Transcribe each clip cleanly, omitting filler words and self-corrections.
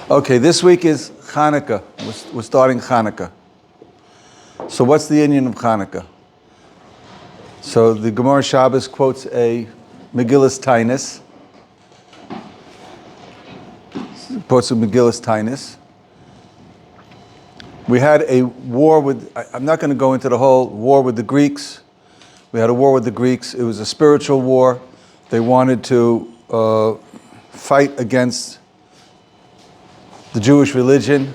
Okay, this week is Chanukah. We're starting Chanukah. So what's the Indian of Chanukah? So the Gemara Shabbos quotes a Megillus Tainus. Quotes a Megillus Tainus. We had a war with, I'm not going to go into the whole war with the Greeks. We had a war with the Greeks. It was a spiritual war. They wanted to fight against the Jewish religion.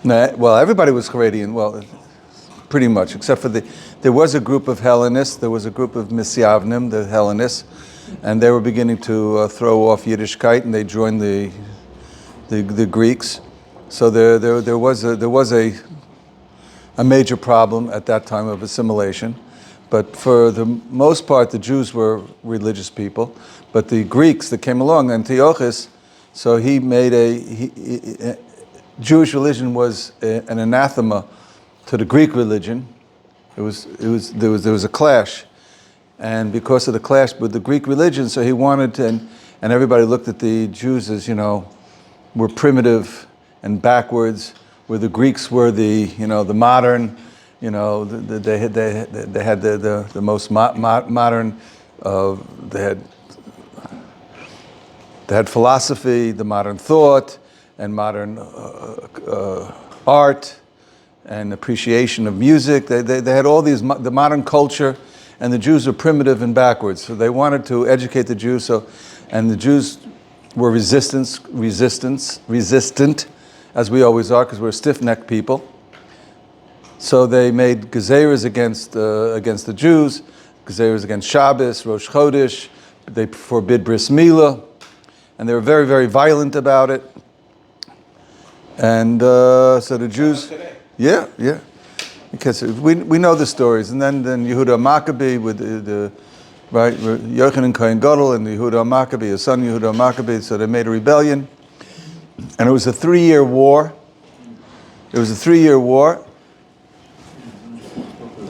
Well, everybody was Haredian, well, pretty much, except for there was a group of Hellenists, there was a group of Misyavnim, the Hellenists, and they were beginning to throw off Yiddishkeit, and they joined the Greeks. So there was a major problem at that time of assimilation. But for the most part, the Jews were religious people. But the Greeks that came along, Antiochus, so he made Jewish religion was an anathema to the Greek religion. There was a clash, and because of the clash with the Greek religion, so he wanted to, and everybody looked at the Jews as, were primitive and backwards, where the Greeks were the modern, they had the most modern, they had philosophy, the modern thought, and modern art, and appreciation of music. They had all these, the modern culture, and the Jews were primitive and backwards. So they wanted to educate the Jews. And the Jews were resistant, as we always are, because we're stiff-necked people. So they made gezeras against the Jews, gezeras against Shabbos, Rosh Chodesh. They forbid bris milah, and they were very, very violent about it. And so the Jews, yeah, because we know the stories. And then Yehuda Maccabee with the Yochanan Kohen Gadol and Yehuda Maccabee, his son Yehuda Maccabee. So they made a rebellion, and it was a 3-year war.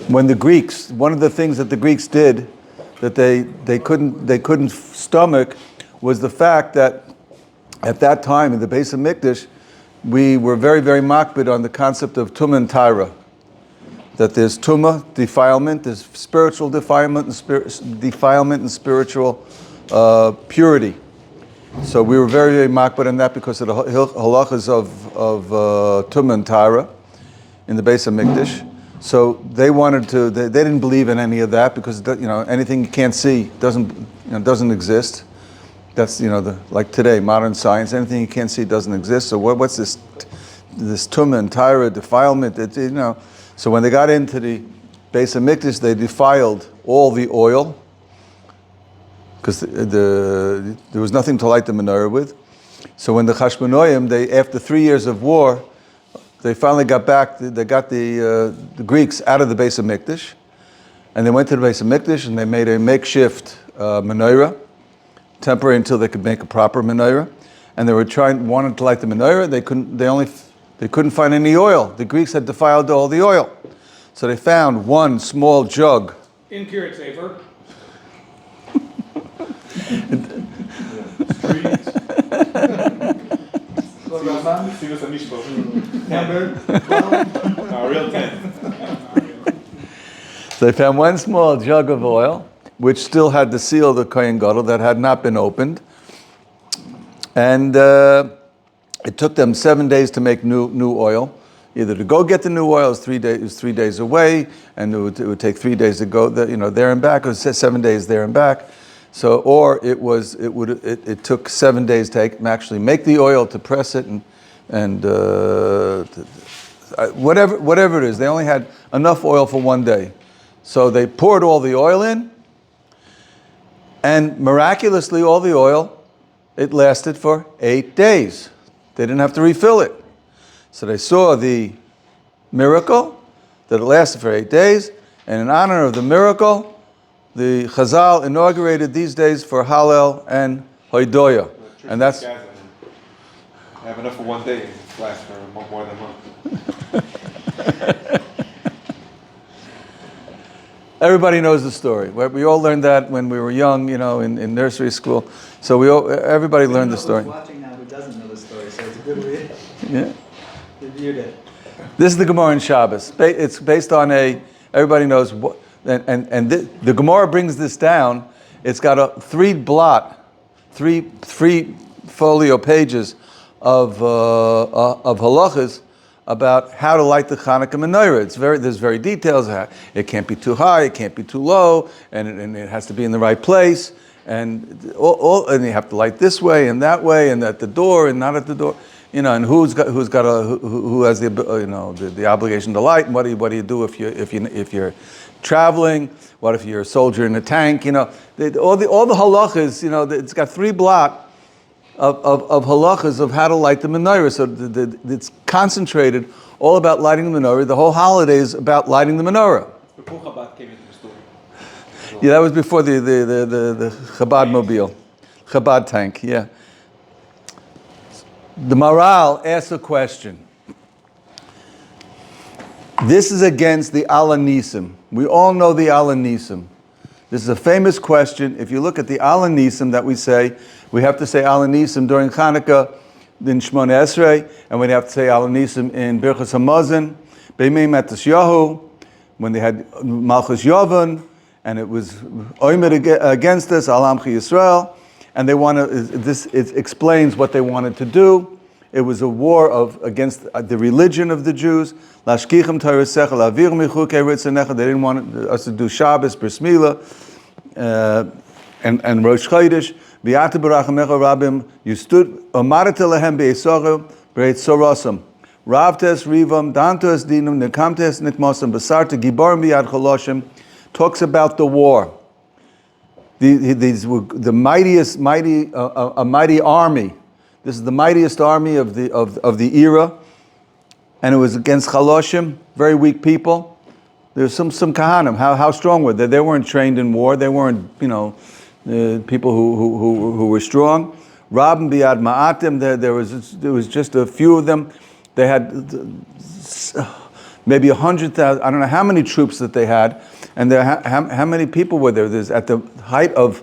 When the Greeks, one of the things that the Greeks did that they couldn't stomach was the fact that at that time in the Beis HaMikdash, we were very, very makbid on the concept of tumah and taira. That there's tumah, defilement, there's spiritual defilement and spiritual purity. So we were very, very makbid on that because of the halachas of tumah and taira in the Beis HaMikdash. So they wanted to. They didn't believe in any of that because anything you can't see doesn't exist. That's like today, modern science. Anything you can't see doesn't exist. So what's this tumah and taira defilement? So when they got into the Beis HaMikdash, they defiled all the oil because there was nothing to light the menorah with. So when the Chashmonoim, after 3 years of war, they finally got back. They got the Greeks out of the Beis HaMikdash, and they went to the Beis HaMikdash and they made a makeshift menorah. Temporary until they could make a proper menorah, and they wanted to light the menorah. They couldn't find any oil. The Greeks had defiled all the oil, so they found one small jug. Impure safer. Real 10. So they found one small jug of oil, which still had the seal of the Kohen Gadol that had not been opened. And it took them 7 days to make new oil. Either to go get the new oil, it was 3 days away, and it would take 3 days to go there and back. It was 7 days there and back. So, or it took 7 days to actually make the oil, to press it, and whatever it is. They only had enough oil for 1 day. So they poured all the oil in, and miraculously, all the oil, it lasted for 8 days. They didn't have to refill it. So they saw the miracle, that it lasted for 8 days, and in honor of the miracle, the Chazal inaugurated these days for Hallel and Hoidoya. And that's... I have enough for 1 day, it lasts for more than a month. Everybody knows the story. We all learned that when we were young, in nursery school. So everybody learned the story. Watching now, doesn't know the story, so it's a good read. Yeah. Reviewed it. This is the Gemara in Shabbos. It's based on everybody knows what, and the Gemara brings this down. It's got a three folio pages of halachas about how to light the Chanukah menorah. There's very details. It can't be too high, it can't be too low, and it has to be in the right place, and and you have to light this way and that way, and at the door and not at the door. And who has the the obligation to light, and what do you do if you're traveling? What if you're a soldier in a tank? All the halachas. It's got three block of halachas of how to light the menorah. So it's concentrated all about lighting the menorah. The whole holiday is about lighting the menorah. Before Chabad came into the story. Yeah, that was before the Chabad mobile, Chabad tank. Yeah. The Maral asks a question. This is against the Ala Nisim. We all know the Ala Nisim. This is a famous question. If you look at the Ala Nisim that we say, we have to say Ala Nisim during Chanukah in Shmona Esrei, and we have to say Ala Nisim in Birchas Hamazon, Beimei Matas Yahu, when they had Malchus Yavon, and it was Oimed against us, Alamchi Yisrael. And they it explains what they wanted to do. It was a war against the religion of the Jews. They didn't want us to do Shabbos, Bris Milah, and Rosh Chodesh. You stood Amarat lehem be'esaru b'reit sorasam. Ravtes rivam, dantes dinum, nekamtes nikmosam, basarta gibarim biyad choloshim. Talks about the war. These were the a mighty army. This is the mightiest army of the era, and it was against Chaloshim, very weak people. There's some Kahanim. How strong were they? They weren't trained in war. They weren't people who were strong. Rabim biad ma'atim. There was just a few of them. They had maybe 100,000. I don't know how many troops that they had. And how many people were there? There's at the height of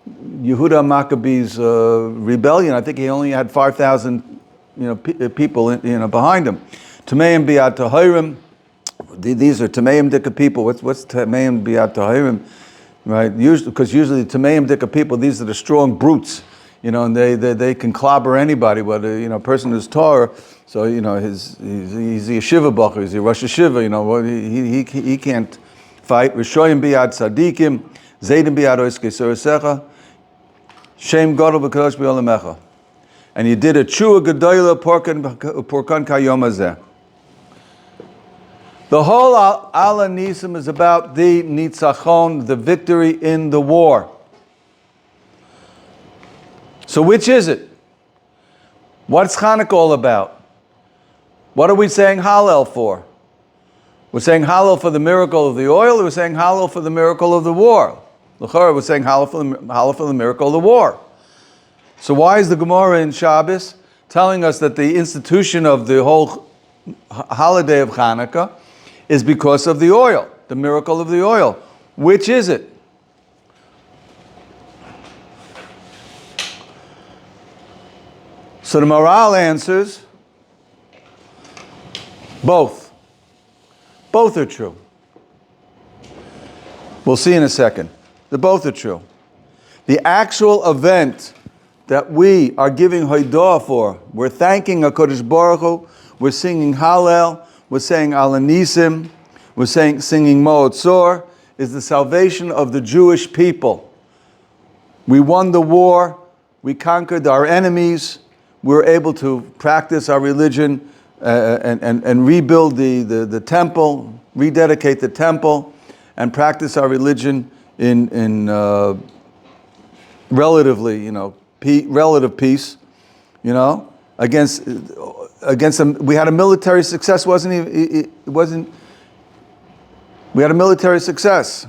Yehuda Maccabee's rebellion. I think he only had 5,000, people, behind him. Tameim biat tahirim. These are Tameim Dika people. What's Tameim biat tahirim? Right? Because usually Tameim Dika people, these are the strong brutes. And they can clobber anybody. Whether a person is Torah, so he's a yeshiva bacher, he's a Rosh Yeshiva. He can't fight. Rishoyim biad tzadikim, zaydim biad oiskei soresecha, shem gadol v'kadosh b'olamecha. And you did a chua gedola porkan kayom hazeh. The whole Ala Nisim is about the nitzachon, the victory in the war. So which is it? What's Chanukah all about? What are we saying Hallel for? We're saying Hallel for the miracle of the oil, or we're saying Hallel for the miracle of the war? L'chorah, we're saying Hallel for the miracle of the war. So why is the Gemara in Shabbos telling us that the institution of the whole holiday of Chanukah is because of the oil, the miracle of the oil? Which is it? So the Maral answers, both. Both are true. We'll see in a second. Both are true. The actual event that we are giving Hoidah for, we're thanking HaKadosh Baruch Hu, we're singing Hallel, we're saying Ala Nisim, we're singing Mo'otzor, is the salvation of the Jewish people. We won the war, we conquered our enemies, we're able to practice our religion and rebuild the temple, rededicate the temple, and practice our religion in relatively, relative peace, against them. We had a military success. We had a military success.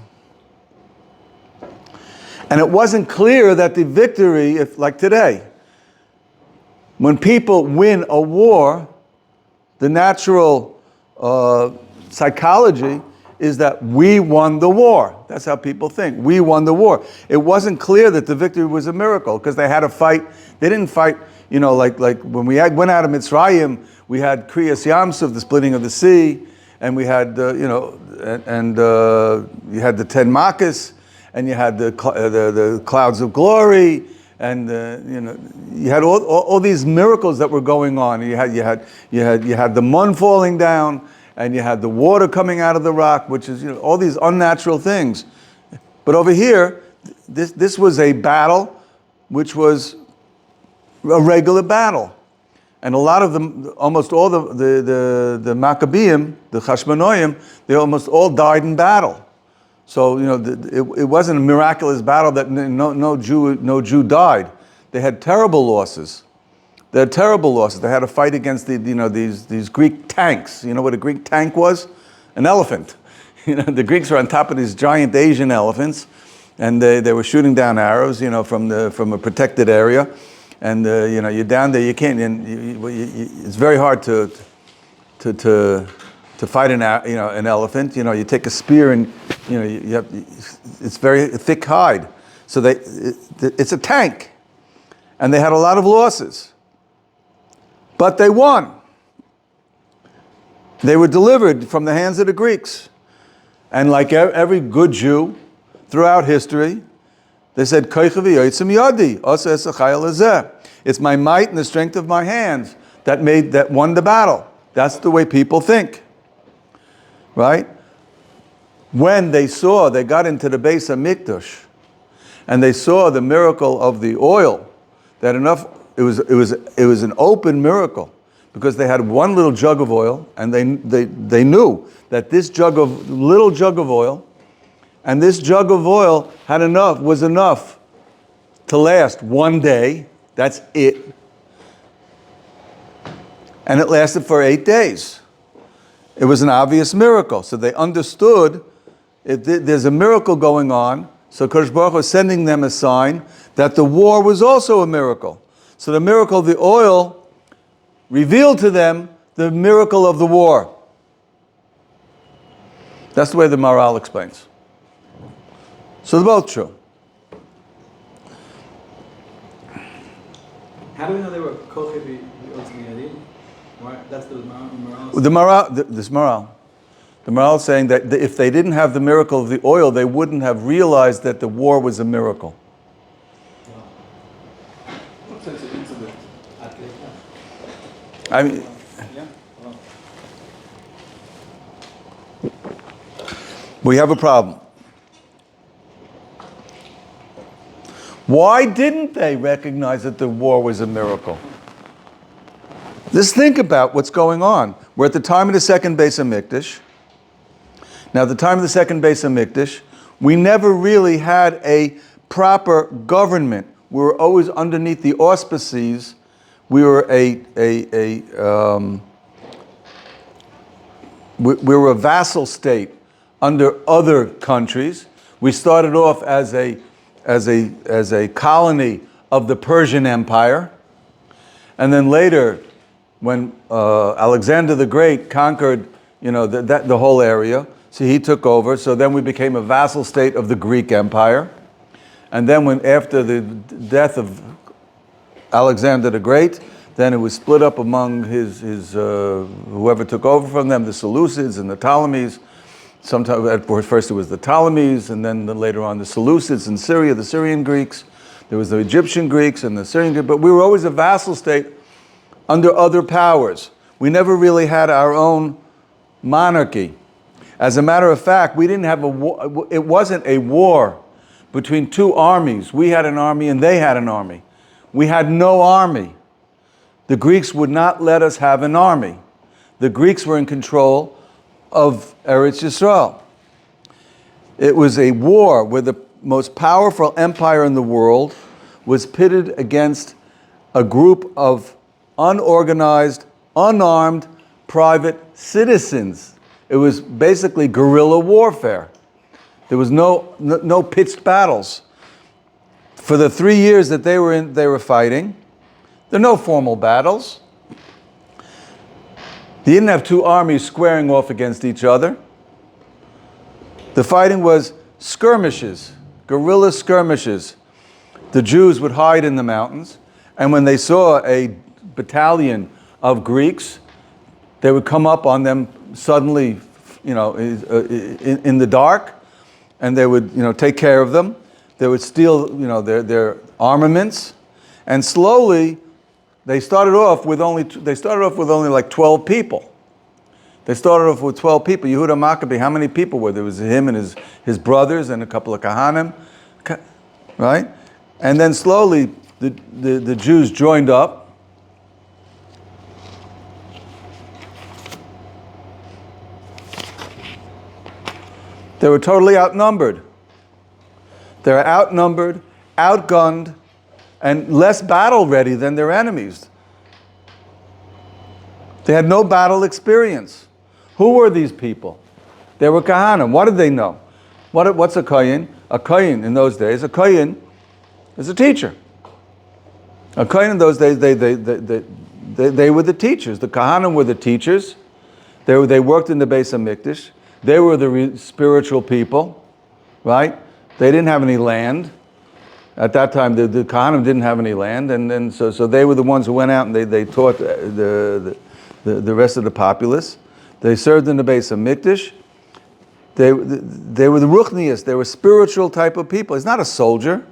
And it wasn't clear that the victory, like today, when people win a war, the natural psychology is that we won the war. That's how people think. We won the war. It wasn't clear that the victory was a miracle because they had to fight. They didn't fight like when we went out of Mitzrayim, we had Kriyas Yamsuf, the splitting of the sea, and we had, you had the 10 Makkos, and you had the clouds of glory, and you had all these miracles that were going on. You had the mun falling down, and you had the water coming out of the rock, which is all these unnatural things. But over here, this was a battle, which was a regular battle. And a lot of them, almost all the Maccabeim, the Chashmonoim, they almost all died in battle. So it wasn't a miraculous battle that no Jew died. They had terrible losses. They had to fight against these Greek tanks. You know what a Greek tank was? An elephant. The Greeks were on top of these giant Asian elephants, and they were shooting down arrows, from a protected area. And you're down there. You can't. It's very hard to fight an elephant. You take a spear and it's very thick hide. So it's a tank, and they had a lot of losses, but they won. They were delivered from the hands of the Greeks, and like every good Jew throughout history, they said, it's my might and the strength of my hands that won the battle. That's the way people think. Right? When they got into the Beis HaMikdash, and they saw the miracle of the oil, it was an open miracle, because they had one little jug of oil, and they knew that this little jug of oil, and this jug of oil was enough to last one day. That's it. And it lasted for 8 days. It was an obvious miracle. So they understood there's a miracle going on. So Kadosh Baruch Hu was sending them a sign that the war was also a miracle. So the miracle of the oil revealed to them the miracle of the war. That's the way the Maharal explains. So they're both true. How do we know they were Kochev Yotzim? That's the Maharal. The Maharal is saying that if they didn't have the miracle of the oil, they wouldn't have realized that the war was a miracle. What sense of incident? I mean, Yeah. we have a problem. Why didn't they recognize that the war was a miracle? Just think about what's going on. We're at the time of the second Beis HaMikdash. Now, at the time of the second Beis HaMikdash, we never really had a proper government. We were always underneath the auspices. We were a vassal state under other countries. We started off as a colony of the Persian Empire, and then later, when Alexander the Great conquered, the whole area, so he took over. So then we became a vassal state of the Greek Empire, and then after the death of Alexander the Great, then it was split up among his whoever took over from them, the Seleucids and the Ptolemies. Sometimes at first it was the Ptolemies, and then later on the Seleucids in Syria, the Syrian Greeks. There was the Egyptian Greeks and the Syrian Greeks, but we were always a vassal state under other powers. We never really had our own monarchy. As a matter of fact, we didn't have a war. It wasn't a war between two armies. We had an army and they had an army. We had no army. The Greeks would not let us have an army. The Greeks were in control of Eretz Yisrael. It was a war where the most powerful empire in the world was pitted against a group of unorganized, unarmed, private citizens. It was basically guerrilla warfare. There was no pitched battles. For the 3 years that they were fighting, there were no formal battles. They didn't have two armies squaring off against each other. The fighting was skirmishes, guerrilla skirmishes. The Jews would hide in the mountains, And when they saw a battalion of Greeks, they would come up on them suddenly, in the dark, and they would, take care of them. They would steal, their armaments, and slowly, they started off with only like 12 people. They started off with 12 people. Yehuda Maccabee, how many people were there? It was him and his brothers and a couple of Kahanim, right? And then slowly, the Jews joined up. They were totally outnumbered. They were outnumbered, outgunned, and less battle ready than their enemies. They had no battle experience. Who were these people? They were Kahanim. What did they know? What's a Kohen? A Kohen in those days, a Kohen is a teacher. A Kohen in those days, they were the teachers. The Kahanim were the teachers. They worked in the Beis HaMikdash. They were the spiritual people, right? They didn't have any land. At that time, the Kahanim didn't have any land, and so they were the ones who went out and they taught the rest of the populace. They served in the Beis HaMikdash. They were the Ruchnias. They were spiritual type of people. It's not a soldier.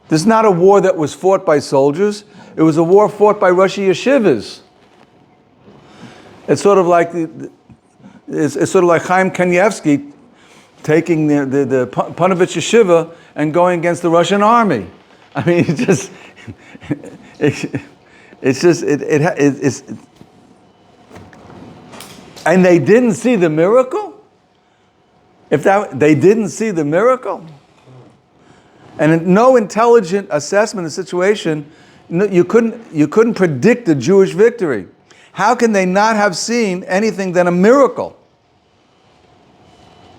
This is not a war that was fought by soldiers. It was a war fought by Roshi Yeshivas. It's sort of like it's sort of like Chaim Kanievsky taking the Panovich Yeshiva and going against the Russian army. I mean, it's and they didn't see the miracle. They didn't see the miracle, and no intelligent assessment of the situation, you couldn't predict the Jewish victory. How can they not have seen anything than a miracle?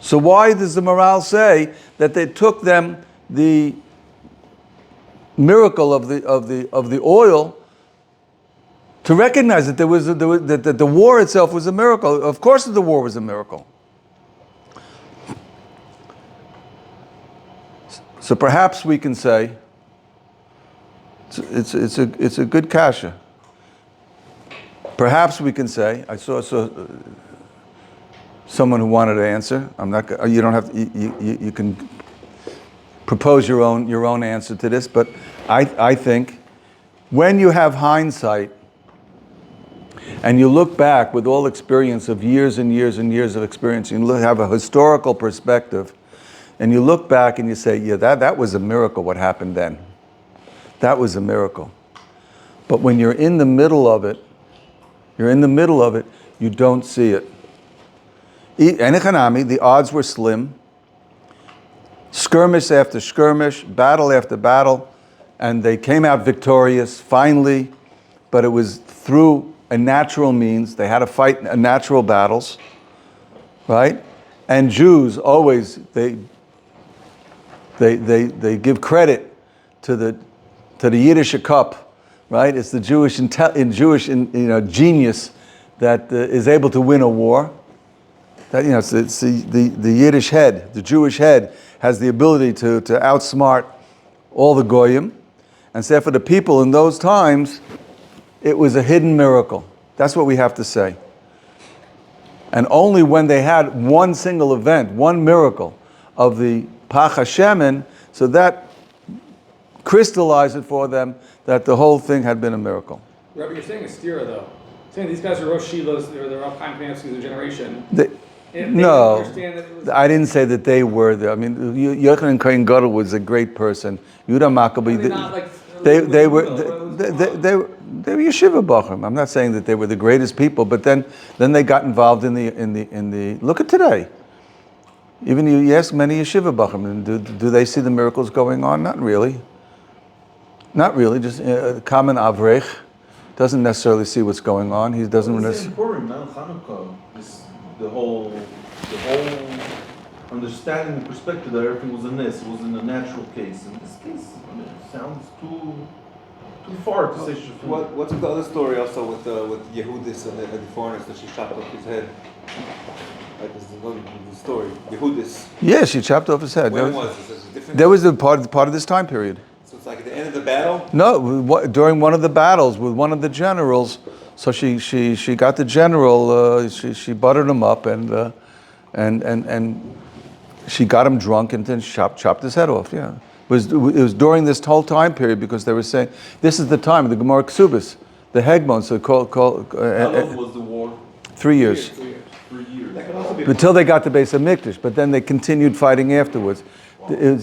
So why does the Maral say that they took them the miracle of the oil to recognize that that the war itself was a miracle? Of course, the war was a miracle. So perhaps we can say it's a good kasha. Perhaps we can say, I saw someone who wanted to answer. I'm not. You don't have. You can propose your own answer to this. But I think when you have hindsight and you look back with all experience of years and years and years of experience, you have a historical perspective, and you look back and you say, yeah, that was a miracle. What happened then? That was a miracle. But when you're in the middle of it, you don't see it. Enichanami, the odds were slim. Skirmish after skirmish, battle after battle, and they came out victorious finally, but it was through a natural means. They had to fight natural battles, right? And Jews always, they give credit to the Yiddish cup, right? It's the Jewish genius that is able to win a war. That it's the Yiddish head, the Jewish head has the ability to outsmart all the goyim, and so for the people in those times, it was a hidden miracle. That's what we have to say. And only when they had one single event, one miracle of the Pach HaShemen, so that crystallized it for them that the whole thing had been a miracle. Rabbi, you're saying a stira though. Saying these guys are Rosh Shivas, they're all Chaim Kanievsky's generation. No, I didn't say that they were there. I mean, Yochanan Kohen Gadol was a great person. Yehuda Maccabee, they were yeshiva bachrim. I'm not saying that they were the greatest people, but then they got involved in the. Look at today. Even you ask many yeshiva bachrim, and do they see the miracles going on? Not really. Not really. Just a common avrech doesn't necessarily see what's going on. He doesn't. It's important now. Chanukah. The whole understanding and perspective that everything was in this, it was in a natural case. In this case, it sounds too far to say. What's the other story also with Yehudis and the foreigners that she chopped off his head? Like this is the story. Yehudis. Yeah, she chopped off his head. When was this? There was a part of this time period. So it's like at the end of the battle. No, during one of the battles with one of the generals. So she got the general. She buttered him up and she got him drunk and then chopped his head off. Yeah, it was during this whole time period because they were saying this is the time of the Gemara Ksubis, the Hegmon. So called. How long was the war? 3 years. 3 years. That could also be Until they got to Beis Hamikdash, but then they continued fighting afterwards. There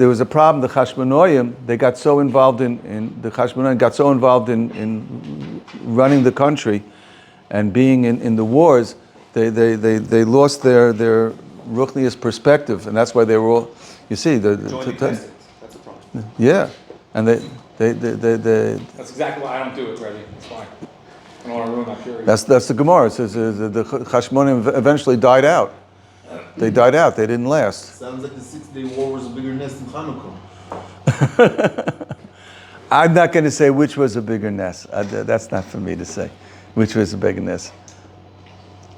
was a problem. The Chashmonoim, they got so involved in running the country and being in the wars, they lost their ruchnius perspective, and that's why they were all. You see, joining Knesset. That's a problem. yeah, and they. That's exactly why I don't do it, Rebbe. It's fine. I don't want to ruin my purity. That's the Gemara. It says the Chashmonim eventually died out. They died out. They didn't last. Sounds like the 6-day war was a bigger nest than Chanukah. I'm not going to say which was a bigger nest. That's not for me to say. Which was a bigger nest.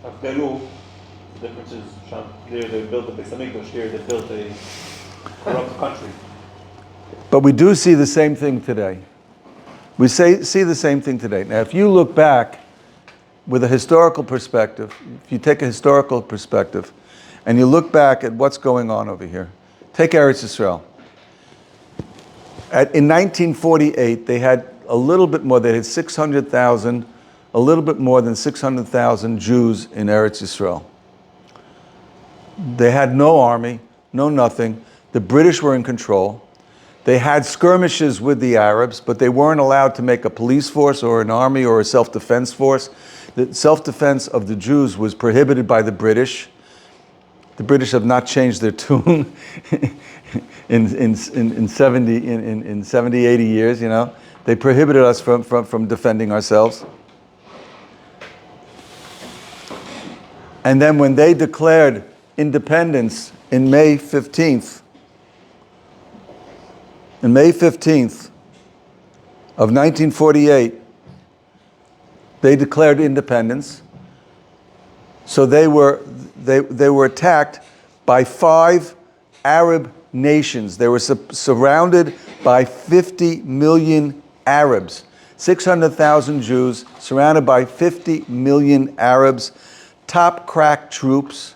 Afghalu, the difference is there they built the Beis Hamikdash, here they built a corrupt country. But we do see the same thing today. We see the same thing today. Now, if you look back with a historical perspective, if you take a historical perspective, and you look back at what's going on over here, take Eretz Yisrael. In 1948, they had a little bit more. They had 600,000, a little bit more than 600,000 Jews in Eretz Yisrael. They had no army, no nothing. The British were in control. They had skirmishes with the Arabs, but they weren't allowed to make a police force or an army or a self-defense force. The self-defense of the Jews was prohibited by the British. The British have not changed their tune in 70, 80 years, you know. They prohibited us from defending ourselves. And then when they declared independence in May 15th, on May 15th of 1948, they declared independence. So they were attacked by 5 Arab nations. They were surrounded by 50 million Arabs. 600,000 Jews surrounded by 50 million Arabs, top crack troops.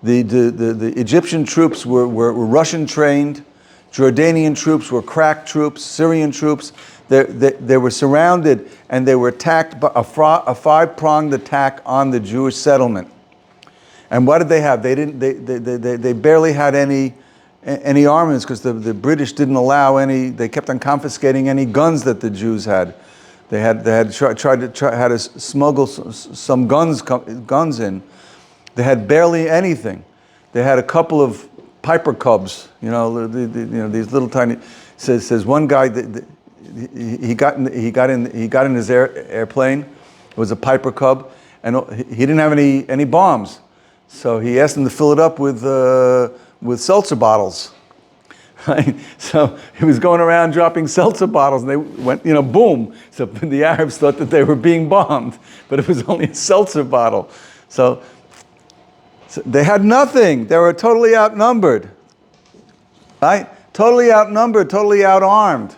The Egyptian troops were Russian trained. Jordanian troops were crack troops, Syrian troops. They were surrounded and they were attacked by a 5-pronged attack on the Jewish settlement. And what did they have? They barely had any armaments because the British didn't allow any. They kept on confiscating any guns that the Jews had. They had tried to smuggle some guns in. They had barely anything. They had a couple of Piper Cubs, you know, these little tiny. Says one guy that he got in his airplane. It was a Piper Cub, and he didn't have any bombs, so he asked them to fill it up with seltzer bottles. Right? So he was going around dropping seltzer bottles, and they went, boom. So the Arabs thought that they were being bombed, but it was only a seltzer bottle. So they had nothing. They were totally outnumbered. Right? Totally outnumbered, totally outarmed.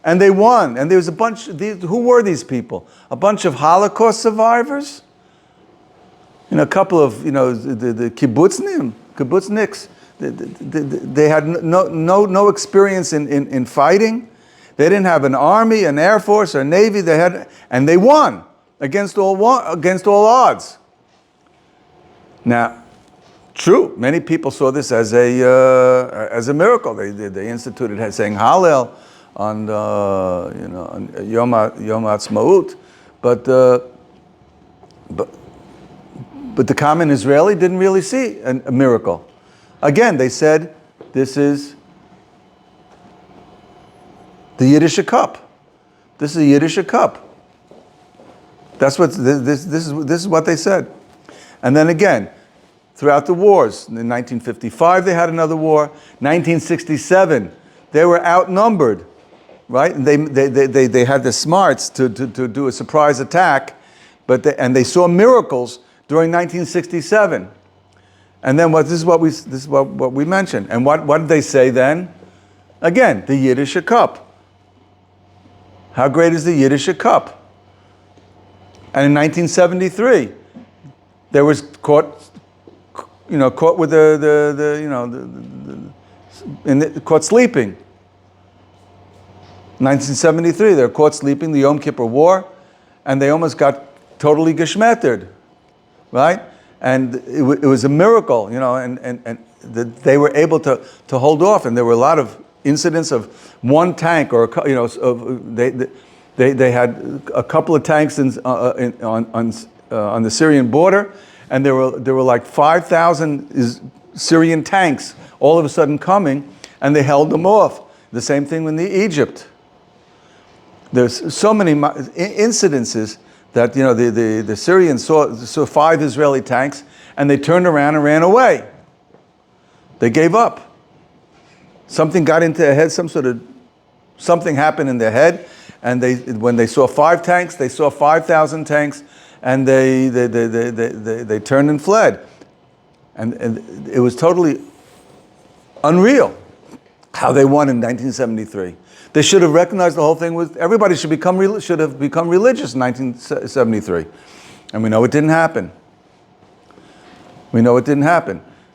And they won. And there was a bunch, who were these people? A bunch of Holocaust survivors? A couple of, the kibbutzniks. They had no experience in fighting. They didn't have an army, an air force, or navy. And they won against all odds. Now, true, many people saw this as a miracle. They instituted saying Hallel on on Yom Ha'atzmaut, but the common Israeli didn't really see a miracle. Again, they said this is the Yiddish cup. This is a Yiddish cup. That's what this is what they said. And then again, throughout the wars, in 1955 they had another war. 1967 they were outnumbered, right? And they had the smarts to do a surprise attack, and they saw miracles during 1967. And then this is what we mentioned. And what did they say then? Again, the Yiddish cup. How great is the Yiddish cup? And in 1973, they was caught with caught sleeping. 1973, they were caught sleeping, the Yom Kippur War, and they almost got totally geschmettered, right? And it was a miracle, and they were able to hold off. And there were a lot of incidents of one tank, or they had a couple of tanks on the Syrian border, and there were like 5,000 Syrian tanks all of a sudden coming, and they held them off. The same thing with Egypt. There's so many incidences that the Syrians saw 5 Israeli tanks, and they turned around and ran away. They gave up. Something got into their head. Something happened in their head, and when they saw 5 tanks, they saw 5,000 tanks, and they turned and fled. And it was totally unreal how they won in 1973. They should have recognized the whole thing everybody should have become religious in 1973. And we know it didn't happen.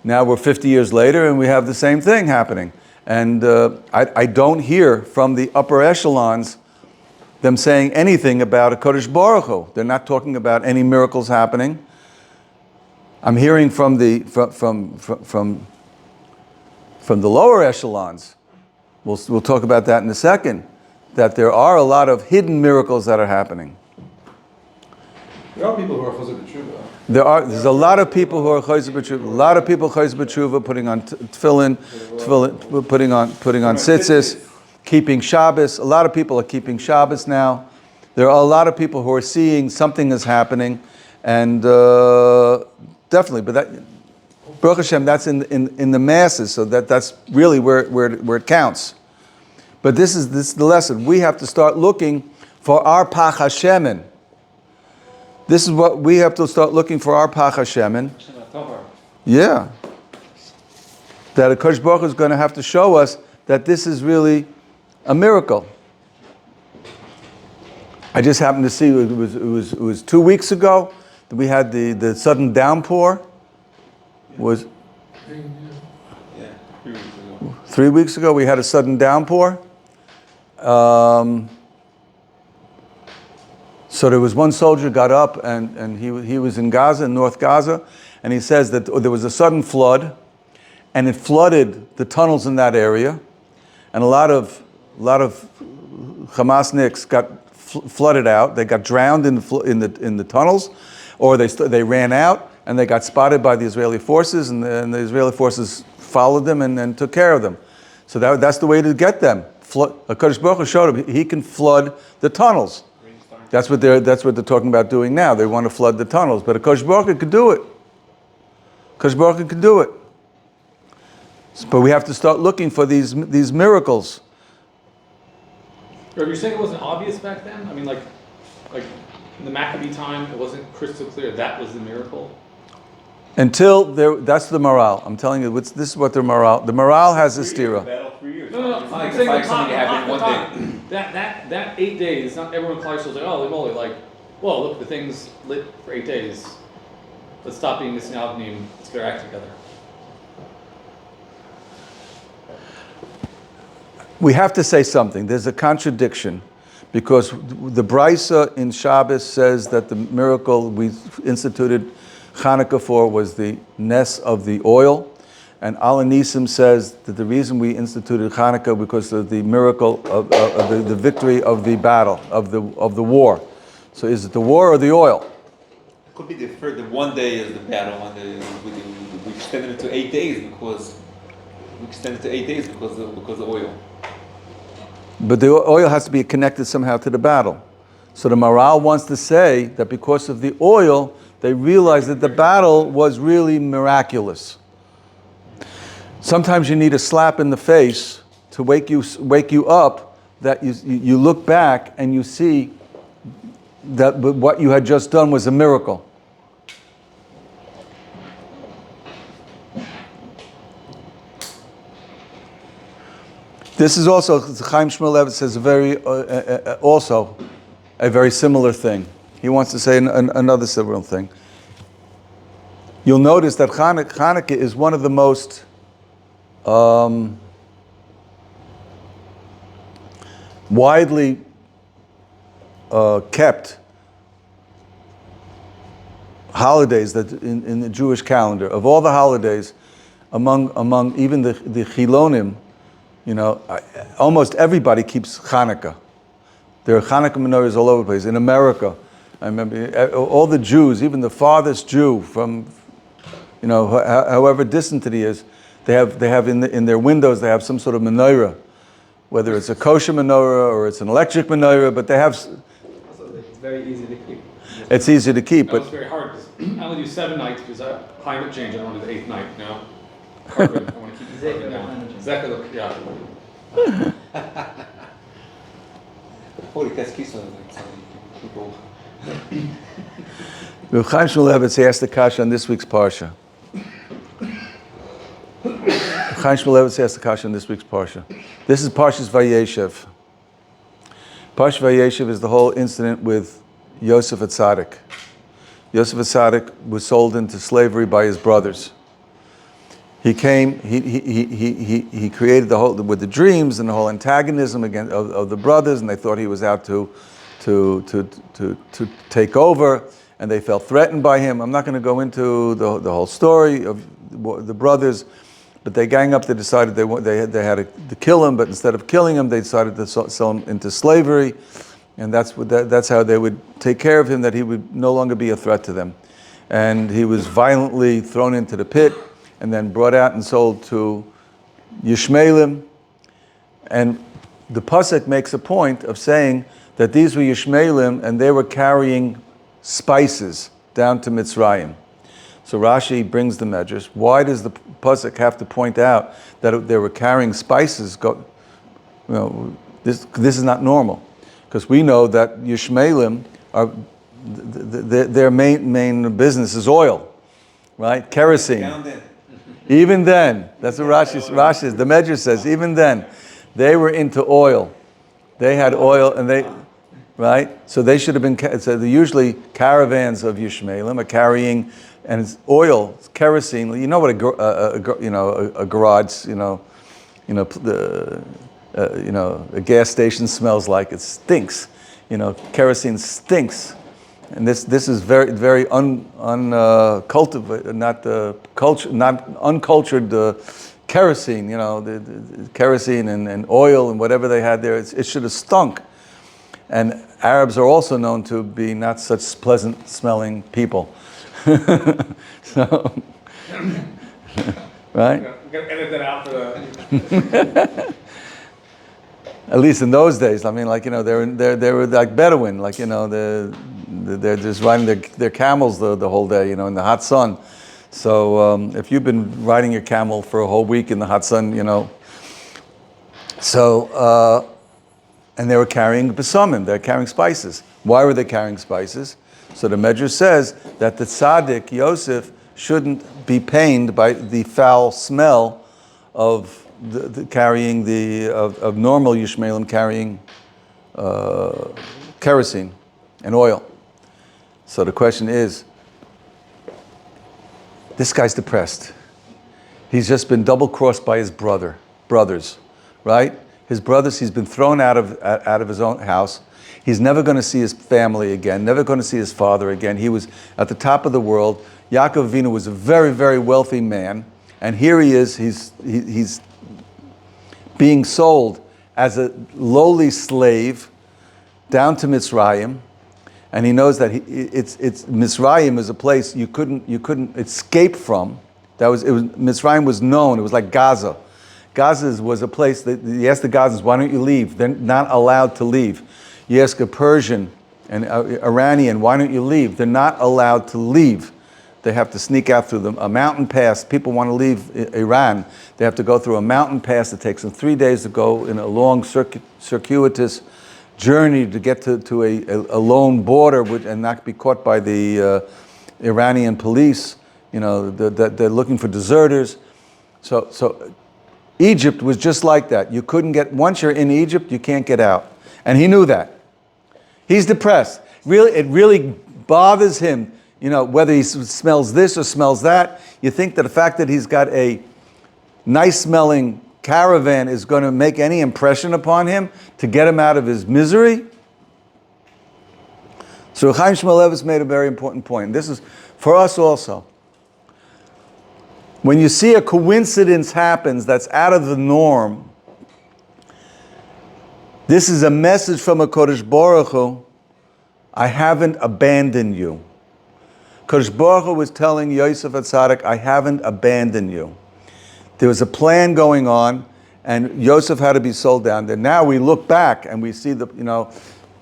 Now we're 50 years later and we have the same thing happening. And I don't hear from the upper echelons them saying anything about a Kodesh Baruch Hu. They're not talking about any miracles happening. I'm hearing from the lower echelons. We'll talk about that in a second, that there are a lot of hidden miracles that are happening. There are people who are chazor b'tshuva. There's a lot of people who are chazor b'tshuva. A lot of people chazor b'tshuva, putting on tefillin, putting on tzitzis, keeping Shabbos. A lot of people are keeping Shabbos now. There are a lot of people who are seeing something is happening, and definitely. But that, Baruch Hashem, that's in the masses, so that's really where it counts. But this is the lesson. We have to start looking for our Pach Hashemin. This is what we have to start looking for, our Pach Hashemin. Yeah. That HaKadosh Baruch Hu is going to have to show us that this is really a miracle. I just happened to see, it was 2 weeks ago that we had the sudden downpour. Was 3 weeks ago we had a sudden downpour. So there was one soldier got up and he was in Gaza, in North Gaza, and he says that there was a sudden flood, and it flooded the tunnels in that area, and a lot of Hamasniks got flooded out. They got drowned in the tunnels, or they ran out. And they got spotted by the Israeli forces, and the Israeli forces followed them and took care of them. So that's the way to get them. HaKadosh Baruch Hu showed him he can flood the tunnels. That's what they're talking about doing now. They want to flood the tunnels, but HaKadosh Baruch Hu could do it. HaKadosh Baruch Hu could do it. But we have to start looking for these miracles. You're saying it wasn't obvious back then? I mean, like in the Maccabee time, it wasn't crystal clear that was the miracle. Until that's the morale. I'm telling you, this is what the morale has a stira. No. I'm saying the time. That 8 days, not everyone Klal Yisrael was like, oh, holy, like, whoa, look, the thing's lit for 8 days. Let's stop being this Avnim. Let's get our act together. We have to say something. There's a contradiction, because the Brisa in Shabbos says that the miracle we instituted Chanukah for was the ness of the oil, and Al Nisim says that the reason we instituted Chanukah because of the miracle of the victory of the battle of the war. So is it the war or the oil? It could be the 1 day is the battle, we extended it to 8 days because of oil. But the oil has to be connected somehow to the battle. So the Maral wants to say that because of the oil, they realized that the battle was really miraculous. Sometimes you need a slap in the face to wake you up, that you look back and you see that what you had just done was a miracle. This is also, Chaim Shmulevitz says also a very similar thing. He wants to say another similar thing. You'll notice that Chanukah is one of the most widely kept holidays that in the Jewish calendar. Of all the holidays, among even the Chilonim, almost everybody keeps Chanukah. There are Chanukah menorahs all over the place. In America, I remember all the Jews, even the farthest Jew from, however distant it is, they have in their windows, they have some sort of menorah, whether it's a kosher menorah or it's an electric menorah, but they have. Also, it's very easy to keep. It's easy to keep, That but was very hard. I only do 7 nights because climate change. I don't want to do the 8th night now. Carbon. I want to keep the carbon down. Exactly. Yeah. Holy Keskiso, like some people. Rav Chaim Shmulevitz asked the kasha on this week's parsha. Chaim Shmulevitz asked the kasha on this week's parsha. This is Parshas Vayeshev. Parshas Vayeshev is the whole incident with Yosef Atzadik. Yosef Atzadik was sold into slavery by his brothers. He came. He created the whole with the dreams and the whole antagonism of the brothers, and they thought he was out to take over, and they felt threatened by him. I'm not going to go into the whole story of the brothers, but they gang up. They decided they had to kill him, but instead of killing him, they decided to sell him into slavery, and that's how they would take care of him. That he would no longer be a threat to them, and he was violently thrown into the pit, and then brought out and sold to Yishmaelim. And the pasuk makes a point of saying that these were Yishmaelim, and they were carrying spices down to Mitzrayim. So Rashi brings the measures. Why does the pasuk have to point out that they were carrying spices? This is not normal, because we know that Yishmaelim are their main business is oil, right? Kerosene. Even then, that's what Rashi says. The Medrash says, even then, they were into oil. They had oil, and right? So they should have been. So usually caravans of Yishmaelim are carrying, and it's oil, it's kerosene. You know what a garage, a gas station smells like. It stinks. Kerosene stinks. And this is very uncultivated, not uncultured kerosene. The kerosene and oil and whatever they had there, it should have stunk. And Arabs are also known to be not such pleasant smelling people. So, right? We're gonna edit that out for the. At least in those days, I mean, they were like Bedouin, they're just riding their camels the whole day, in the hot sun. So if you've been riding your camel for a whole week in the hot sun, and they were carrying besamim, they're carrying spices. Why were they carrying spices? So the Medrash says that the tzaddik, Yosef, shouldn't be pained by the foul smell of carrying of normal Yishmaelim carrying kerosene and oil. So the question is, this guy's depressed. He's just been double-crossed by his brothers, right? His brothers, he's been thrown out of his own house. He's never going to see his family again, never going to see his father again. He was at the top of the world. Yaakov Avinu was a very, very wealthy man, and here he is, he's being sold as a lowly slave down to Mitzrayim, and he knows that Mitzrayim is a place you couldn't escape from. Mitzrayim was known. It was like Gaza. Gaza was a place that you ask the Gazans, why don't you leave? They're not allowed to leave. You ask a Persian and Iranian, why don't you leave? They're not allowed to leave. They have to sneak out through a mountain pass. People want to leave Iran. They have to go through a mountain pass. It takes them 3 days to go in a long circuitous journey to get to a lone border and not be caught by the Iranian police. They're looking for deserters. So Egypt was just like that. You couldn't get, once you're in Egypt, you can't get out. And he knew that. He's depressed. Really, it really bothers him, whether he smells this or smells that. You think that the fact that he's got a nice smelling caravan is going to make any impression upon him to get him out of his misery? So Chaim Shmulevitz made a very important point. This is for us also. When you see a coincidence happens that's out of the norm, this is a message from a Kodesh Baruch Hu. I haven't abandoned you. Kodesh Baruch Hu was telling Yosef HaTzadik, I haven't abandoned you. There was a plan going on, and Yosef had to be sold down there. Now we look back and we see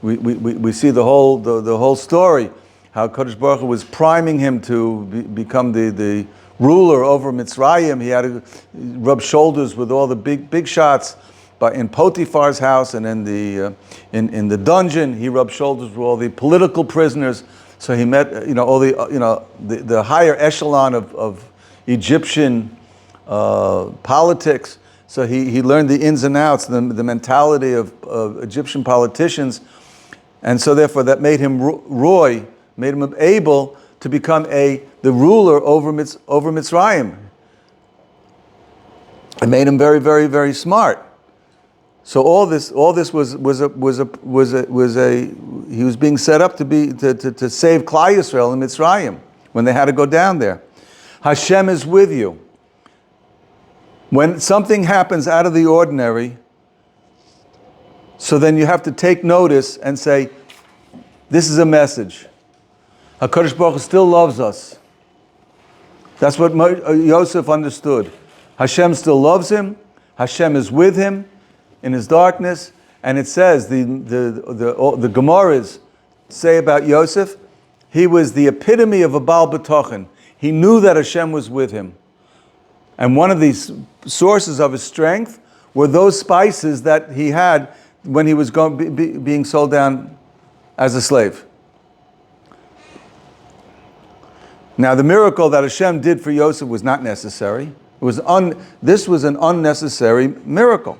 we see the whole story, how Kodesh Baruch Hu was priming him to become the ruler over Mitzrayim. He had to rub shoulders with all the big shots. But in Potiphar's house and in the dungeon, he rubbed shoulders with all the political prisoners. So he met all the higher echelon of Egyptian politics. So he learned the ins and outs, the mentality of Egyptian politicians, and so therefore that made him made him able to become the ruler over Mitzrayim. It made him very, very, very smart. So all this was he was being set up to save Klal Yisrael in Mitzrayim when they had to go down there. Hashem is with you. When something happens out of the ordinary, so then you have to take notice and say, this is a message. HaKadosh Baruch Hu still loves us. That's what Yosef understood. Hashem still loves him. Hashem is with him in his darkness. And it says, the Gemaras say about Yosef, he was the epitome of a Baal B'tochen. He knew that Hashem was with him. And one of these sources of his strength were those spices that he had when he was being sold down as a slave. Now, the miracle that Hashem did for Yosef was not necessary. This was an unnecessary miracle.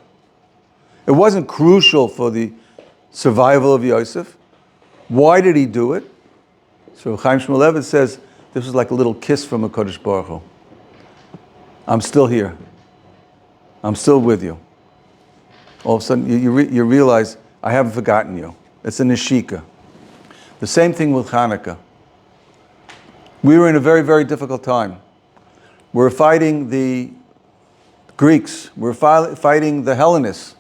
It wasn't crucial for the survival of Yosef. Why did he do it? So Chaim Shmulevitz says this was like a little kiss from a Kodesh Baruch Hu. I'm still here. I'm still with you. All of a sudden, you realize, I haven't forgotten you. It's a neshika. The same thing with Chanukah. We were in a very, very difficult time. We're fighting the Greeks. We're fighting the Hellenists.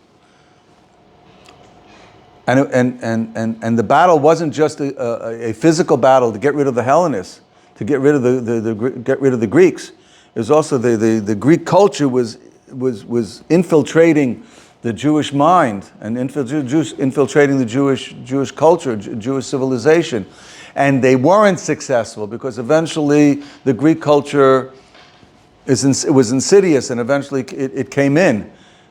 And the battle wasn't just a physical battle to get rid of the Hellenists, to get rid of the Greeks. It was also the Greek culture was infiltrating the Jewish mind and infiltrating the Jewish culture, Jewish civilization. And they weren't successful because eventually the Greek culture was insidious, and eventually it came in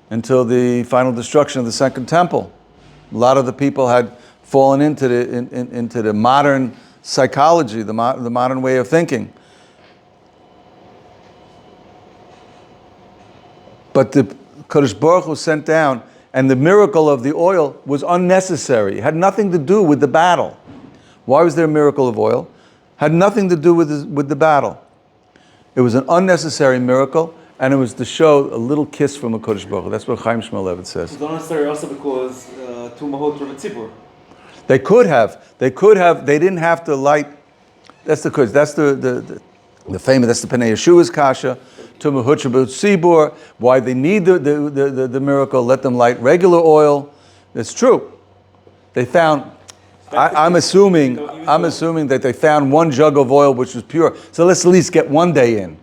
until the final destruction of the Second Temple. A lot of the people had fallen into the modern psychology, the modern way of thinking. But the Kodesh Baruch Hu sent down, and the miracle of the oil was unnecessary. It had nothing to do with the battle. Why was there a miracle of oil? Had nothing to do with the battle. It was an unnecessary miracle, and it was to show a little kiss from a Kodesh Baruch Hu. That's what Chaim Shmulevitz says. It's unnecessary also because two mahot from a tzibur. They could have. They didn't have to light. That's the famous. That's the Pnei Yeshua's kasha. Tzibur. Why they need the miracle? Let them light regular oil. It's true. They found. I'm assuming that they found one jug of oil which was pure. So let's at least get one day in.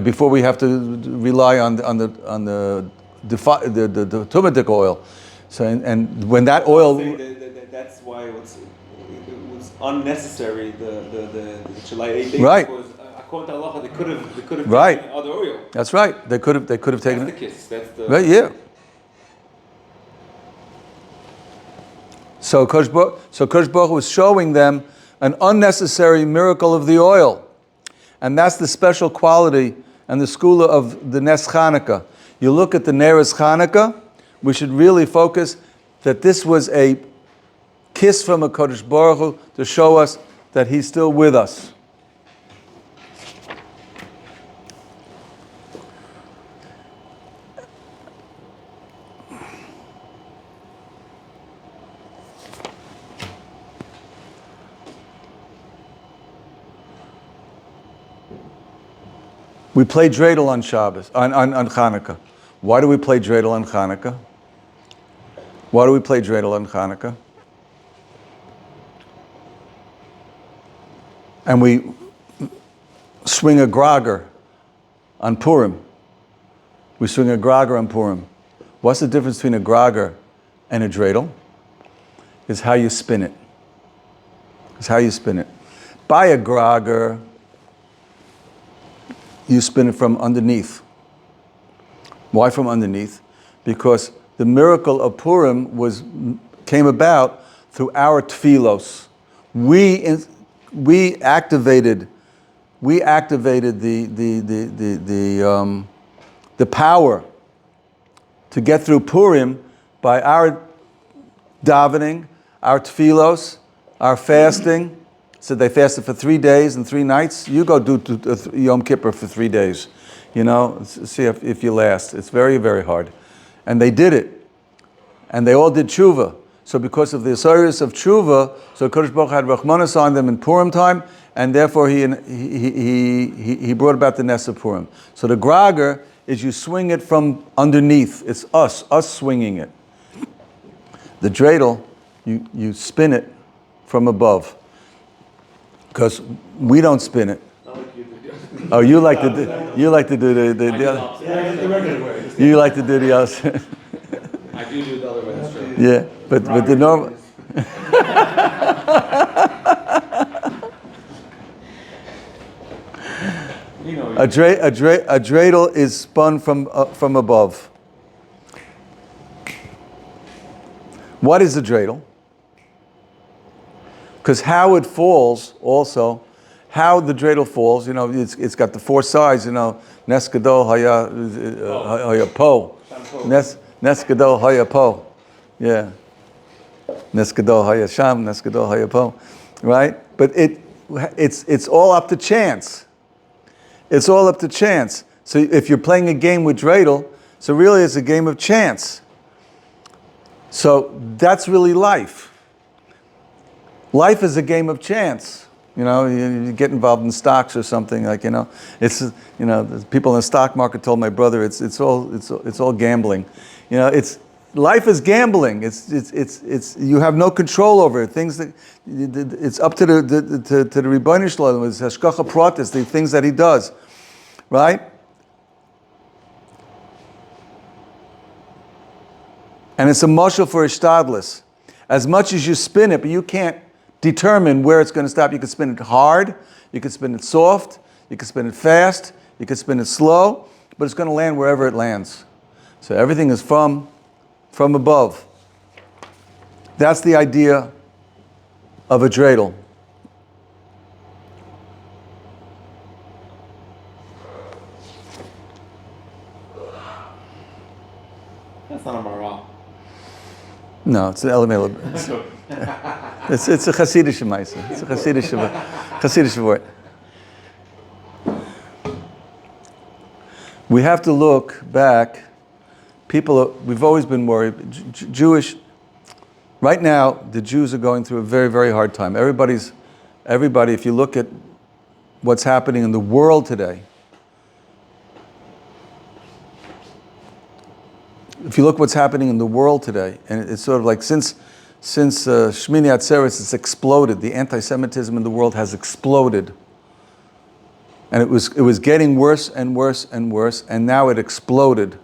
Before we have to rely on the tumatic oil. So and when that oil. That's why it was unnecessary. The July 8 days. Right. Because according to Allah, they could have right. taken other oil. That's right. They could have taken That's the kiss. That's the. Right. Yeah. So Kodesh Baruch Hu was showing them an unnecessary miracle of the oil. And that's the special quality and the school of the Nes Chanukah. You look at the Neres Chanukah, we should really focus that this was a kiss from a Kodesh Baruch Hu to show us that He's still with us. We play dreidel on Shabbos, on Chanukah. Why do we play dreidel on Chanukah? Why do we play dreidel on Chanukah? And we swing a grogger on Purim. We swing a grogger on Purim. What's the difference between a grogger and a dreidel? It's how you spin it. It's how you spin it. By a grogger, you spin it from underneath. Why from underneath? Because the miracle of Purim came about through our tefillos. We activated the power to get through Purim by our davening, our tefillos, our fasting. So they fasted for 3 days and 3 nights. You go do Yom Kippur for 3 days. You know, see if you last. It's very, very hard. And they did it. And they all did tshuva. So because of the service of tshuva, so Kodesh Baruch Hu had Rachmanas on them in Purim time, and therefore he brought about the Nes of Purim. So the grogger is you swing it from underneath. It's us swinging it. The dreidel, you spin it from above. Because we don't spin it. Oh, you like to do the other. You like to do the other. I do the other way, that's true. Yeah, but the normal. You know, A dreidel is spun from above. What is a dreidel? Because how it falls also, how the dreidel falls, you know, it's got the 4 sides, you know, Nes Gadol Haya Po. Nes Gadol Haya Po. Yeah. Nes Gadol Haya Sham, Nes Gadol Haya Po. Right? But it's all up to chance. It's all up to chance. So if you're playing a game with dreidel, so really it's a game of chance. So that's really life. Life is a game of chance. You know, you get involved in stocks or something, like, you know, it's, you know, the people in the stock market told my brother it's all gambling. You know, life is gambling. It's you have no control over it. Things that it's up to the Ribbono Shel Olam, it's hashgacha pratis, the things that He does, right? And it's a mashal for ishtadlus. As much as you spin it, but you can't determine where it's going to stop. You can spin it hard, you can spin it soft, you can spin it fast, you can spin it slow, but it's going to land wherever it lands. So everything is from above. That's the idea of a dreidel. that's not a marah. No, it's an element. It's a Hasidic Maisa. It's a Hasidic word. We have to look back. We've always been worried. Jewish. Right now, the Jews are going through a very, very hard time. Everybody. If you look at what's happening in the world today, and it's sort of like since Shmini Atzeres, it's exploded. The anti-Semitism in the world has exploded, and it was getting worse and worse and worse, and now it exploded.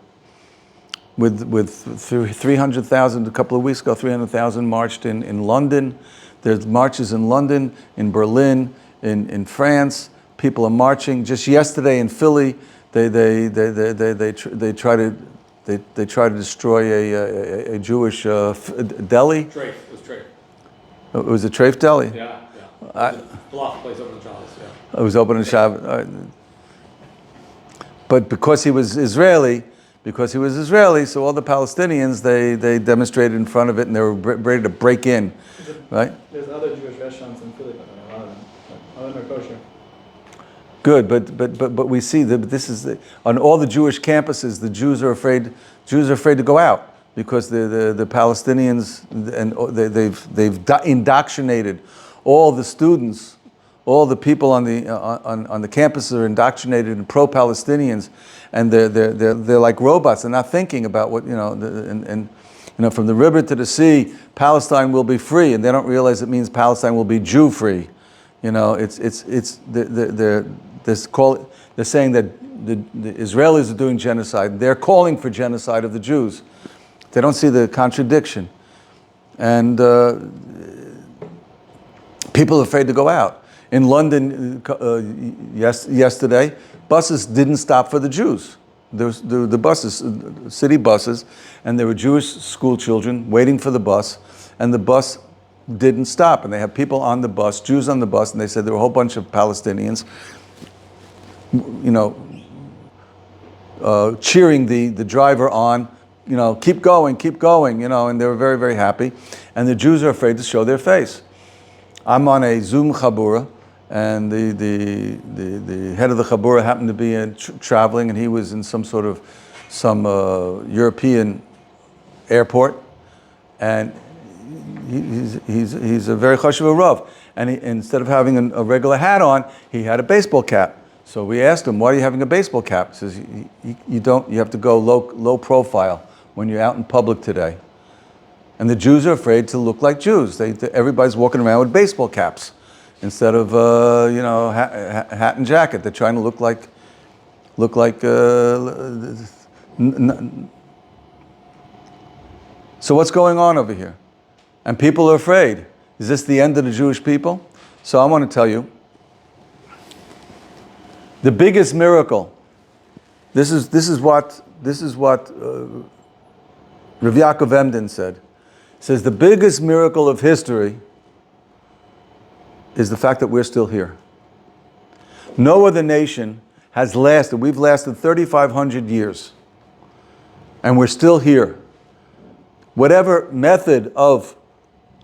With 300,000 a couple of weeks ago, 300,000 marched in London. There's marches in London, in Berlin, in France. People are marching. Just yesterday in Philly, they try to destroy a Jewish deli. Treif, it was Treif. It was a treif deli. Yeah. Bluff place open in Shabbos, yeah. It was open in Shabbos. But because he was Israeli, so all the Palestinians, they demonstrated in front of it and they were ready to break in, right? There's other Jewish restaurants in Philly, but a lot of them. All of them are kosher. Good, but we see that this is on all the Jewish campuses. The Jews are afraid to go out because the Palestinians and they've indoctrinated all the students, all the people on the campus are indoctrinated in pro-Palestinians, and they're like robots. They're not thinking about what and from the river to the sea, Palestine will be free, and they don't realize it means Palestine will be Jew free. They're saying that the Israelis are doing genocide. They're calling for genocide of the Jews. They don't see the contradiction. And people are afraid to go out. In London yesterday, buses didn't stop for the Jews. The buses, city buses, and there were Jewish school children waiting for the bus, and the bus didn't stop. And they have people on the bus, Jews on the bus, and they said there were a whole bunch of Palestinians, cheering the driver on, keep going, and they were very, very happy. And the Jews are afraid to show their face. I'm on a Zoom chabura, and the head of the chabura happened to be traveling, and he was in some European airport, and he's a very chashuv rav, and instead of having a regular hat on, he had a baseball cap. So we asked him, "Why are you having a baseball cap?" He says, "You have to go low profile when you're out in public today." And the Jews are afraid to look like Jews. Everybody's walking around with baseball caps instead of hat and jacket. They're trying to look like. So what's going on over here? And people are afraid. Is this the end of the Jewish people? So I want to tell you, the biggest miracle. This is what Rav Yaakov Emden said. He says the biggest miracle of history is the fact that we're still here. No other nation has lasted. We've lasted 3,500 years, and we're still here. Whatever method of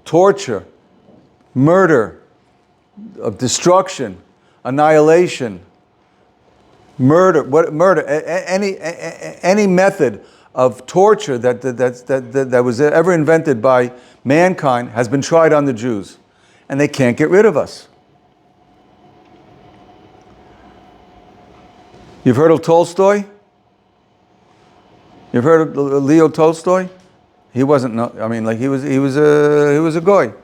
torture, murder, of destruction, annihilation, any method of torture that was ever invented by mankind has been tried on the Jews, and they can't get rid of us. You've heard of Tolstoy? You've heard of Leo Tolstoy? He wasn't. He was a goy.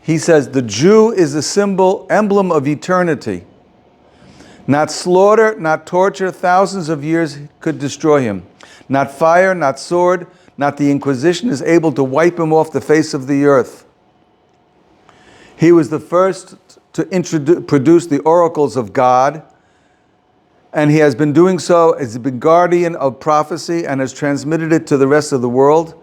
He says the Jew is a emblem of eternity. Not slaughter, not torture, thousands of years could destroy him. Not fire, not sword, not the Inquisition is able to wipe him off the face of the earth. He was the first to produce the oracles of God, and he has been doing so as the guardian of prophecy and has transmitted it to the rest of the world.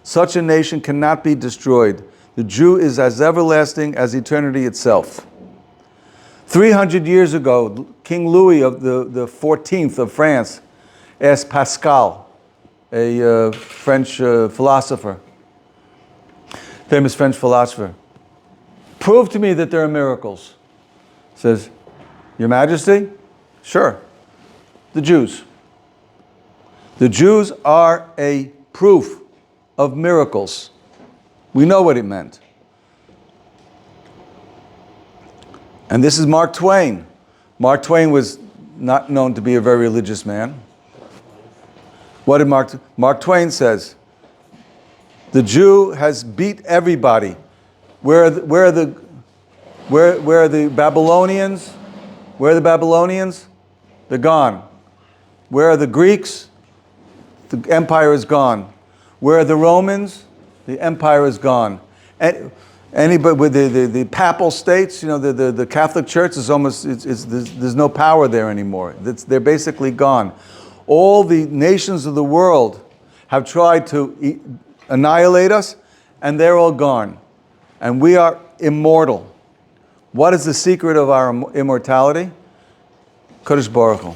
Such a nation cannot be destroyed. The Jew is as everlasting as eternity itself. 300 years ago, King Louis of the 14th of France asked Pascal, a French philosopher, famous French philosopher, prove to me that there are miracles. Says, Your Majesty, sure. The Jews. The Jews are a proof of miracles. We know what it meant. And this is Mark Twain. Mark Twain was not known to be a very religious man. What did Mark Twain says? The Jew has beat everybody. Where are the Babylonians? Where are the Babylonians? They're gone. Where are the Greeks? The empire is gone. Where are the Romans? The empire is gone. Anybody with the papal states, the Catholic Church is almost, there's no power there anymore. They're basically gone. All the nations of the world have tried to annihilate us, and they're all gone. And we are immortal. What is the secret of our immortality? Kadosh Baruch Hu.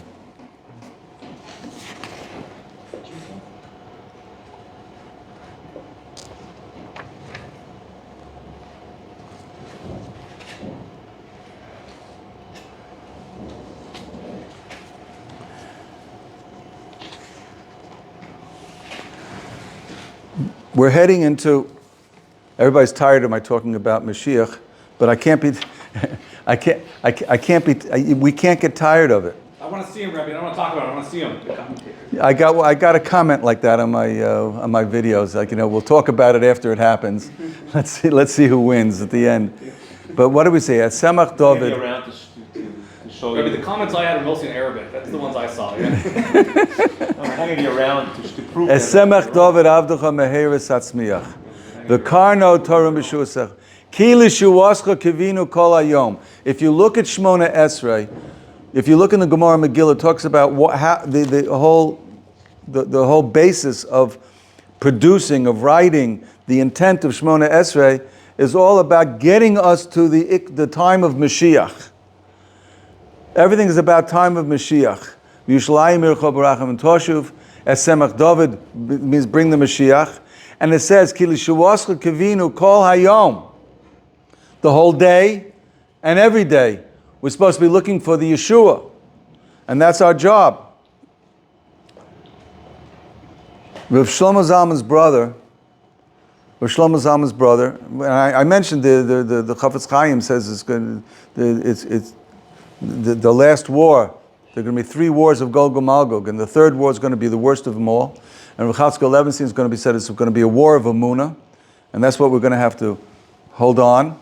we're heading into, everybody's tired of my talking about Mashiach, but I can't be, we can't get tired of it. I want to see him, Rabbi. I don't want to talk about it. I want to see him. The commentator. I got a comment like that on my videos. Like, we'll talk about it after it happens. Let's see who wins at the end. But what do we say? Semach Maybe David. around to show Rabbi, you. the comments I had are mostly in Arabic. That's the ones I saw. Yeah. I'm hanging you around to prove that. Semach David Avducha Meheres Atzmiach. The Karno Torah B'Shusach. Ki Lishuascha Kivinu Kol Hayom. If you look at Shmona Esrei, if you look in the Gemara Megillah, it talks about the whole basis of producing, of writing, the intent of Shmona Esrei is all about getting us to the time of Mashiach. Everything is about time of Mashiach. Yushalayim Ircha Barachim and Toshuv, as Semach David means bring the Mashiach. And it says, Ki Lishuascha Kivinu Kol Hayom. The whole day and every day. We're supposed to be looking for the Yeshua. And that's our job. Rav Shlomo Zalman's brother, and I mentioned the Chafetz Chaim says it's the last war. There are going to be 3 wars of Gog and Magog, and the 3rd war is going to be the worst of them all. And Rav Chatzkel Levenstein is going to be said it's going to be a war of Amunah, and that's what we're going to have to hold on.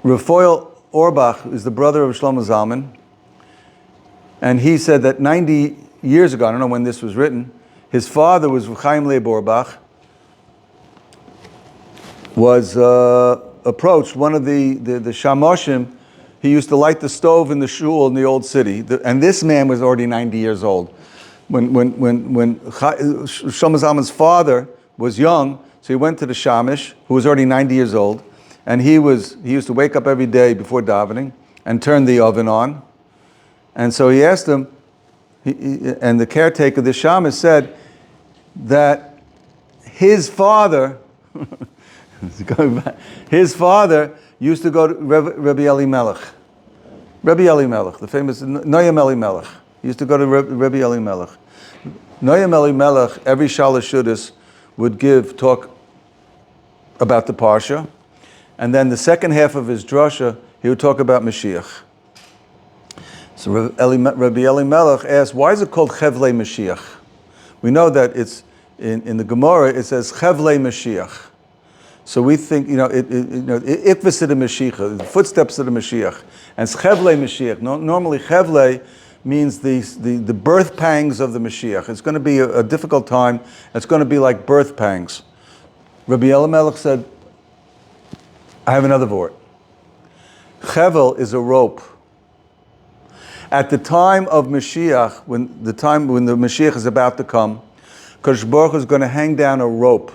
Raphael Orbach is the brother of Shlomo Zalman, and he said that 90 years ago, I don't know when this was written, his father was Chaim Leib Orbach, was approached, one of the Shamoshim. He used to light the stove in the shul in the old city, and this man was already 90 years old. When Shlomo Zalman's father was young, so he went to the Shamish, who was already 90 years old, and he used to wake up every day before davening and turn the oven on. And so he asked him, and the caretaker, the Shamish, said that his father, his father used to go to Rabbi Elimelech. Rabbi Elimelech, the famous Noam Elimelech. He used to go to Rabbi Elimelech. Noam Elimelech, every Shalosh Shudas, would talk about the Parsha. And then the second half of his drasha, he would talk about Mashiach. So Rabbi Elimelech asked, why is it called Chevlei Mashiach? We know that it's in the Gemara, it says Chevlei Mashiach. So we think, Ikvis of the Mashiach, the footsteps of the Mashiach. And it's Chevlei Mashiach. Normally Chevlei means the birth pangs of the Mashiach. It's going to be a difficult time. It's going to be like birth pangs. Rabbi Elimelech said, I have another word. Chevel is a rope. At the time of Mashiach, when the Mashiach is about to come, Kadosh Baruch Hu is going to hang down a rope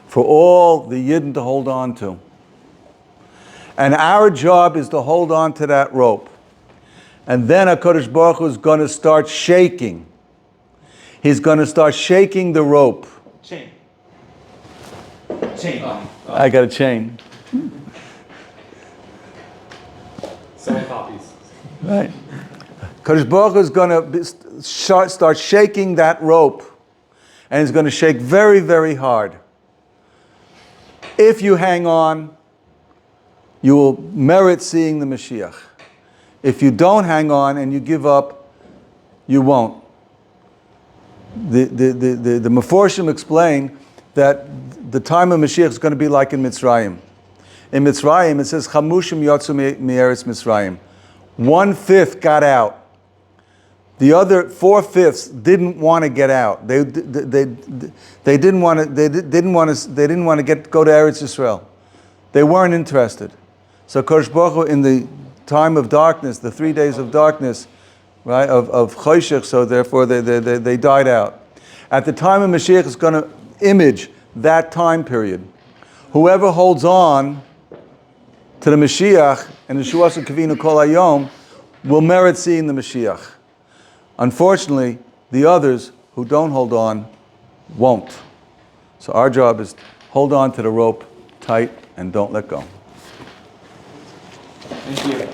for all the Yidden to hold on to. And our job is to hold on to that rope. And then HaKadosh Baruch Hu is going to start shaking. He's going to start shaking the rope. Chain. I got a chain. Selling copies. Right. Kadosh Baruch Hu is going to start shaking that rope. And he's going to shake very, very hard. If you hang on, you will merit seeing the Mashiach. If you don't hang on and you give up, you won't. The Meforshim explain that the time of Mashiach is going to be like in Mitzrayim. In Mitzrayim, it says, Chamushim yotzu mi'eretz Mitzrayim. 1/5 got out. The other 4/5 didn't want to get out. They didn't want to go to Eretz Yisrael. They weren't interested. So Kadosh Baruch Hu, in the time of darkness, the 3 days of darkness, right, of Choshech, so therefore they died out. At the time of Mashiach, it's going to image that time period. Whoever holds on to the Mashiach and the Shuas Kavinu Kol Hayom will merit seeing the Mashiach. Unfortunately, the others who don't hold on won't. So our job is hold on to the rope tight and don't let go. Thank you.